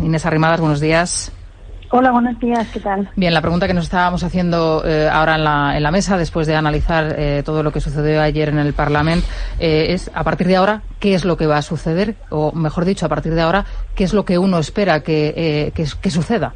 Inés Arrimadas, buenos días. Hola, buenos días, ¿qué tal? Bien, la pregunta que nos estábamos haciendo ahora en la mesa, después de analizar todo lo que sucedió ayer en el Parlamento, es, a partir de ahora, ¿qué es lo que va a suceder? O, mejor dicho, a partir de ahora, ¿qué es lo que uno espera que suceda?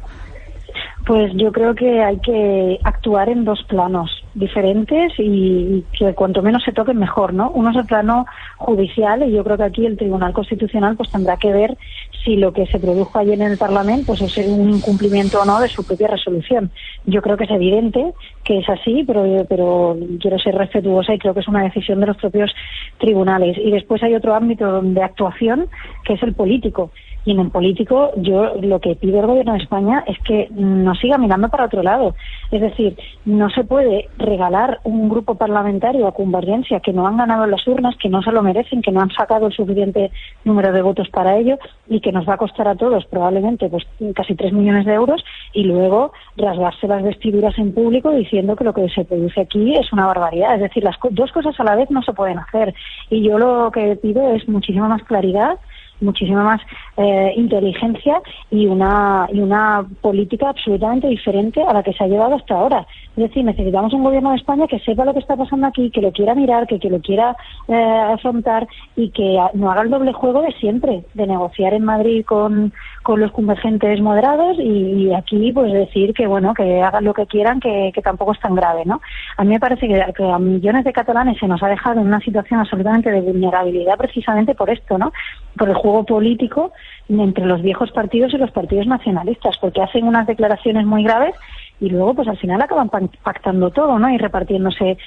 Pues yo creo que hay que actuar en dos planos diferentes y que cuanto menos se toquen mejor, ¿no? Uno es el plano judicial y yo creo que aquí el Tribunal Constitucional pues tendrá que ver si lo que se produjo ayer en el Parlamento pues es un incumplimiento o no de su propia resolución. Yo creo que es evidente que es así, pero quiero ser respetuosa y creo que es una decisión de los propios tribunales. Y después hay otro ámbito de actuación que es el político. Y en el político, yo lo que pido al Gobierno de España es que no siga mirando para otro lado. Es decir, no se puede regalar un grupo parlamentario a Convergencia que no han ganado en las urnas, que no se lo merecen, que no han sacado el suficiente número de votos para ello y que nos va a costar a todos probablemente pues casi 3 millones de euros y luego rasgarse las vestiduras en público diciendo que lo que se produce aquí es una barbaridad. Es decir, las dos cosas a la vez no se pueden hacer. Y yo lo que pido es muchísima más claridad, muchísima más inteligencia y una política absolutamente diferente a la que se ha llevado hasta ahora. Es decir, necesitamos un Gobierno de España que sepa lo que está pasando aquí, que lo quiera mirar, que lo quiera afrontar y que no haga el doble juego de siempre, de negociar en Madrid con los convergentes moderados y aquí pues decir que bueno, que hagan lo que quieran, que tampoco es tan grave, ¿no? A mí me parece que a millones de catalanes se nos ha dejado en una situación absolutamente de vulnerabilidad precisamente por esto, ¿no? Por el juego político entre los viejos partidos y los partidos nacionalistas, porque hacen unas declaraciones muy graves y luego pues al final acaban pactando todo, ¿no? Y repartiéndose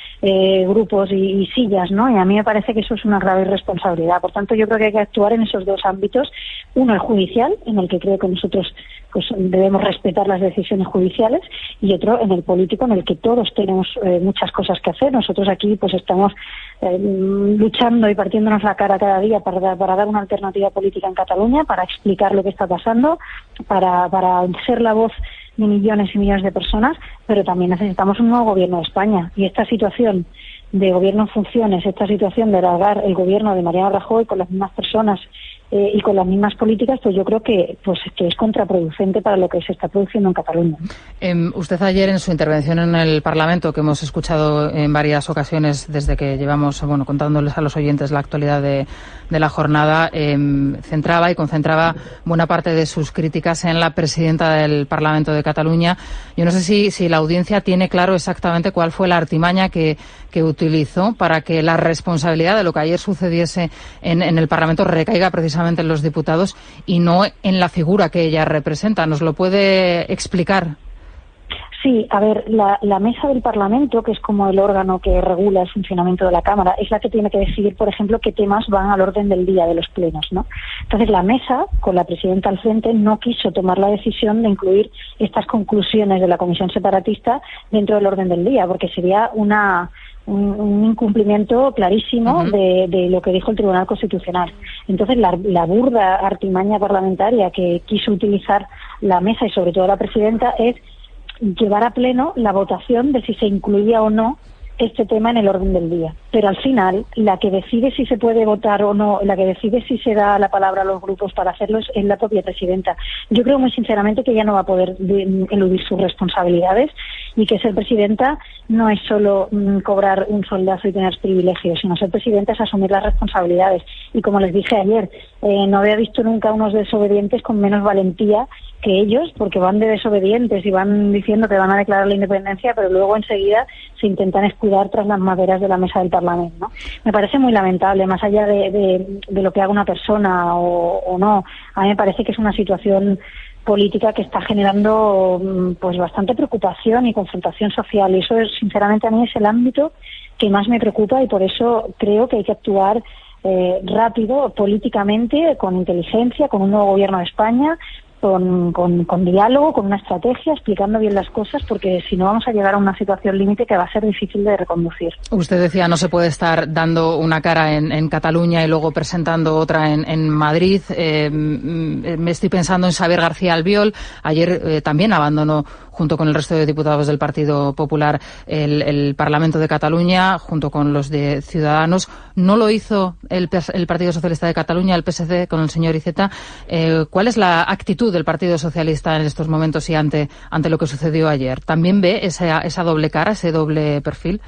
grupos y sillas, ¿no? Y a mí me parece que eso es una grave irresponsabilidad. Por tanto, yo creo que hay que actuar en esos dos ámbitos. Uno, el judicial, en el que creo que nosotros pues debemos respetar las decisiones judiciales, y otro, en el político, en el que todos tenemos muchas cosas que hacer. Nosotros aquí pues estamos luchando y partiéndonos la cara cada día para dar una alternativa política en Cataluña, para explicar lo que está pasando, para ser la voz de millones y millones de personas, pero también necesitamos un nuevo Gobierno de España. Y esta situación de gobierno en funciones, esta situación de alargar el gobierno de Mariano Rajoy con las mismas personas y con las mismas políticas, pues yo creo que es contraproducente para lo que se está produciendo en Cataluña. Usted ayer en su intervención en el Parlamento, que hemos escuchado en varias ocasiones desde que llevamos contándoles a los oyentes la actualidad de la jornada, centraba y concentraba buena parte de sus críticas en la presidenta del Parlamento de Cataluña. Yo no sé si la audiencia tiene claro exactamente cuál fue la artimaña que utilizó para que la responsabilidad de lo que ayer sucediese en el Parlamento recaiga precisamente en los diputados y no en la figura que ella representa. ¿Nos lo puede explicar? Sí, a ver, la mesa del Parlamento, que es como el órgano que regula el funcionamiento de la Cámara, es la que tiene que decidir, por ejemplo, qué temas van al orden del día de los plenos, ¿no? Entonces, la mesa, con la presidenta al frente, no quiso tomar la decisión de incluir estas conclusiones de la comisión separatista dentro del orden del día, porque sería un incumplimiento clarísimo de lo que dijo el Tribunal Constitucional. Entonces, la burda artimaña parlamentaria que quiso utilizar la mesa y sobre todo la presidenta es llevar a pleno la votación de si se incluía o no este tema en el orden del día. Pero al final, la que decide si se puede votar o no, la que decide si se da la palabra a los grupos para hacerlo es la propia presidenta. Yo creo muy sinceramente que ella no va a poder eludir sus responsabilidades y que ser presidenta no es solo cobrar un sueldazo y tener privilegios, sino ser presidenta es asumir las responsabilidades. Y como les dije ayer, no había visto nunca unos desobedientes con menos valentía que ellos, porque van de desobedientes y van diciendo que van a declarar la independencia, pero luego enseguida se intentan escudar tras las maderas de la mesa del Parlamento, ¿no? Me parece muy lamentable, más allá de lo que haga una persona o no. A mí me parece que es una situación política que está generando pues bastante preocupación y confrontación social, y eso sinceramente a mí es el ámbito que más me preocupa, y por eso creo que hay que actuar rápido, políticamente, con inteligencia, con un nuevo Gobierno de España, con diálogo, con una estrategia, explicando bien las cosas, porque si no vamos a llegar a una situación límite que va a ser difícil de reconducir. Usted decía, no se puede estar dando una cara en Cataluña y luego presentando otra en Madrid. Me estoy pensando en Xabier García Albiol. Ayer también abandonó, junto con el resto de diputados del Partido Popular, el Parlamento de Cataluña, junto con los de Ciudadanos. No lo hizo el Partido Socialista de Cataluña, el PSC, con el señor Iceta. ¿Cuál es la actitud del Partido Socialista en estos momentos y ante lo que sucedió ayer? ¿También ve esa doble cara, ese doble perfil?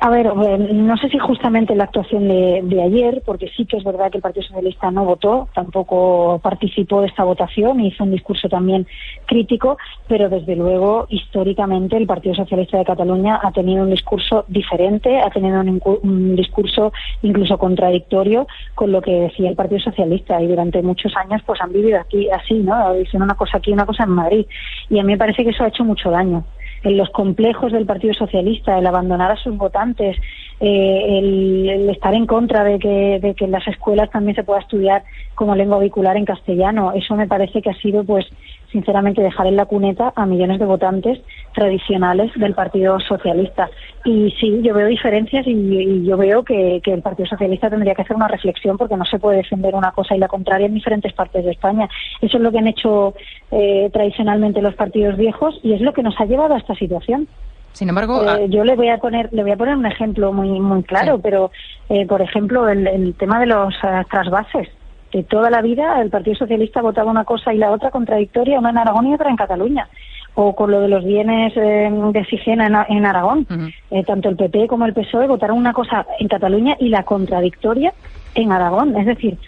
A ver, no sé si justamente la actuación de ayer, porque sí que es verdad que el Partido Socialista no votó, tampoco participó de esta votación, hizo un discurso también crítico, pero desde luego, históricamente, el Partido Socialista de Cataluña ha tenido un discurso diferente, ha tenido un discurso incluso contradictorio con lo que decía el Partido Socialista, y durante muchos años pues han vivido aquí así, ¿no? Dicen una cosa aquí, una cosa en Madrid, y a mí me parece que eso ha hecho mucho daño. En los complejos del Partido Socialista, el abandonar a sus votantes, el estar en contra de que en las escuelas también se pueda estudiar como lengua vehicular en castellano, eso me parece que ha sido, pues, sinceramente, dejar en la cuneta a millones de votantes tradicionales del Partido Socialista. Y sí, yo veo diferencias y yo veo que el Partido Socialista tendría que hacer una reflexión, porque no se puede defender una cosa y la contraria en diferentes partes de España. Eso es lo que han hecho tradicionalmente los partidos viejos y es lo que nos ha llevado a esta situación. Sin embargo, yo le voy a poner un ejemplo muy claro, sí. Pero por ejemplo el tema de los trasvases. Que toda la vida el Partido Socialista votaba una cosa y la otra contradictoria, una en Aragón y otra en Cataluña. O con lo de los bienes de Sigena en Aragón. Uh-huh. Tanto el PP como el PSOE votaron una cosa en Cataluña y la contradictoria en Aragón. Es decir,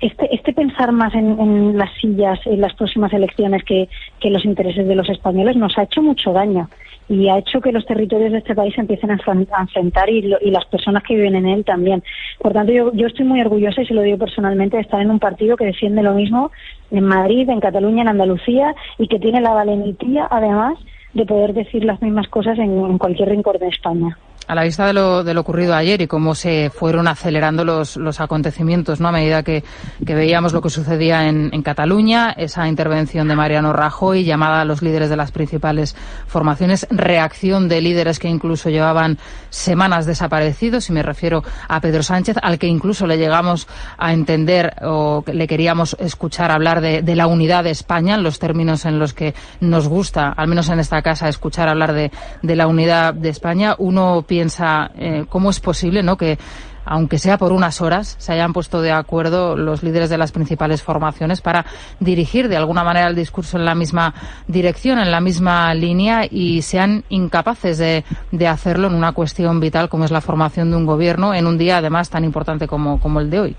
este pensar más en las sillas en las próximas elecciones que los intereses de los españoles nos ha hecho mucho daño. Y ha hecho que los territorios de este país se empiecen a enfrentar y las personas que viven en él también. Por tanto, yo estoy muy orgullosa, y se lo digo personalmente, de estar en un partido que defiende lo mismo en Madrid, en Cataluña, en Andalucía, y que tiene la valentía, además, de poder decir las mismas cosas en cualquier rincón de España. A la vista de lo ocurrido ayer y cómo se fueron acelerando los acontecimientos, ¿no? A medida que veíamos lo que sucedía en Cataluña, esa intervención de Mariano Rajoy, llamada a los líderes de las principales formaciones, reacción de líderes que incluso llevaban semanas desaparecidos, y me refiero a Pedro Sánchez, al que incluso le llegamos a entender o le queríamos escuchar hablar de la unidad de España, en los términos en los que nos gusta, al menos en esta casa, escuchar hablar de la unidad de España. Uno piensa cómo es posible, ¿no?, que aunque sea por unas horas, se hayan puesto de acuerdo los líderes de las principales formaciones para dirigir de alguna manera el discurso en la misma dirección, en la misma línea, y sean incapaces de hacerlo en una cuestión vital como es la formación de un gobierno, en un día además tan importante como el de hoy.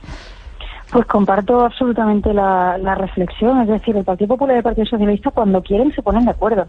Pues comparto absolutamente la reflexión. Es decir, el Partido Popular y el Partido Socialista, cuando quieren, se ponen de acuerdo.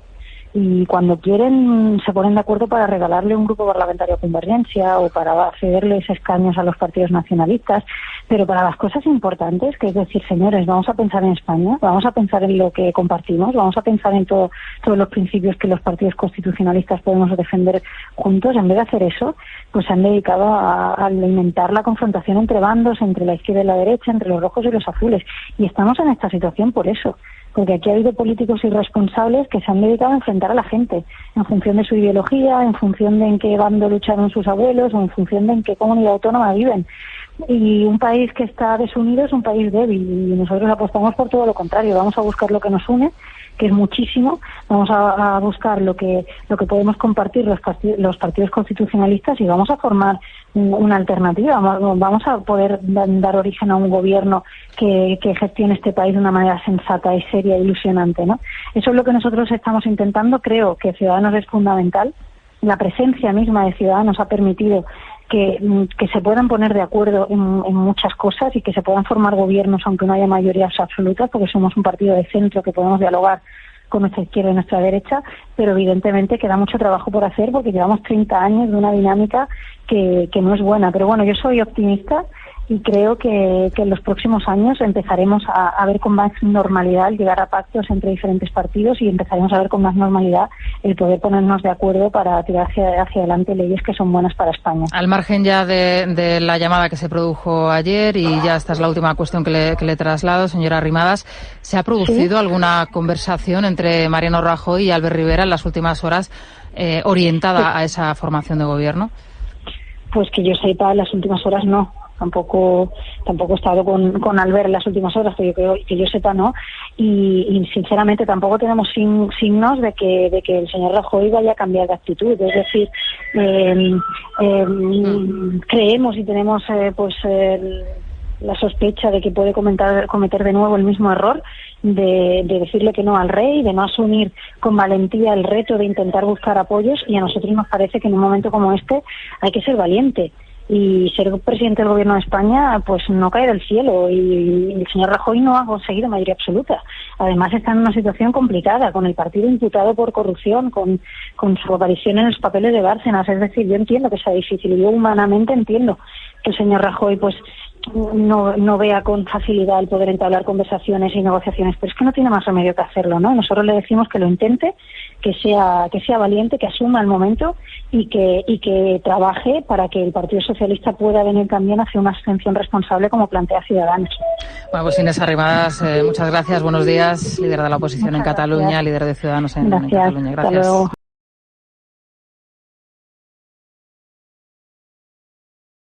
Y cuando quieren se ponen de acuerdo para regalarle un grupo parlamentario a Convergencia o para cederles escaños a los partidos nacionalistas, pero para las cosas importantes, que es decir, señores, vamos a pensar en España, vamos a pensar en lo que compartimos, vamos a pensar en todos los principios que los partidos constitucionalistas podemos defender juntos. En vez de hacer eso, pues se han dedicado a alimentar la confrontación entre bandos, entre la izquierda y la derecha, entre los rojos y los azules, y estamos en esta situación por eso. Porque aquí ha habido políticos irresponsables que se han dedicado a enfrentar a la gente en función de su ideología, en función de en qué bando lucharon sus abuelos o en función de en qué comunidad autónoma viven. Y un país que está desunido es un país débil, y nosotros apostamos por todo lo contrario. Vamos a buscar lo que nos une, que es muchísimo. Vamos a buscar lo que podemos compartir los partidos constitucionalistas, y vamos a formar una alternativa. Vamos a poder dar origen a un gobierno que gestione este país de una manera sensata y seria e ilusionante, ¿no? Eso es lo que nosotros estamos intentando. Creo que Ciudadanos es fundamental. La presencia misma de Ciudadanos ha permitido que se puedan poner de acuerdo en muchas cosas y que se puedan formar gobiernos aunque no haya mayorías absolutas, porque somos un partido de centro que podemos dialogar con nuestra izquierda y nuestra derecha, pero evidentemente queda mucho trabajo por hacer, porque llevamos 30 años de una dinámica que no es buena. Pero bueno, yo soy optimista y creo que en los próximos años empezaremos a ver con más normalidad el llegar a pactos entre diferentes partidos, y empezaremos a ver con más normalidad el poder ponernos de acuerdo para tirar hacia adelante leyes que son buenas para España. Al margen ya de la llamada que se produjo ayer, y ya esta es la última cuestión que le traslado, señora Arrimadas, ¿se ha producido alguna conversación entre Mariano Rajoy y Albert Rivera en las últimas horas orientada a esa formación de gobierno? Pues que yo sepa, en las últimas horas no. Tampoco he estado con Albert en las últimas horas, pero yo creo que yo sepa no, y sinceramente tampoco tenemos signos de que el señor Rajoy vaya a cambiar de actitud. Es decir, creemos y tenemos la sospecha de que puede cometer de nuevo el mismo error, de decirle que no al rey, de no asumir con valentía el reto de intentar buscar apoyos, y a nosotros nos parece que en un momento como este hay que ser valiente. Y ser presidente del Gobierno de España pues no cae del cielo, y el señor Rajoy no ha conseguido mayoría absoluta. Además está en una situación complicada, con el partido imputado por corrupción, con su aparición en los papeles de Bárcenas. Es decir, yo entiendo que sea difícil, y yo humanamente entiendo que el señor Rajoy pues no vea con facilidad el poder entablar conversaciones y negociaciones, pero es que no tiene más remedio que hacerlo, ¿no? Nosotros le decimos que lo intente, que sea valiente, que asuma el momento y que trabaje para que el Partido Socialista pueda venir también hacia una abstención responsable como plantea Ciudadanos. Bueno, pues Inés Arrimadas, muchas gracias, buenos días, líder de la oposición en Cataluña, líder de Ciudadanos en Cataluña. Gracias. Hasta luego.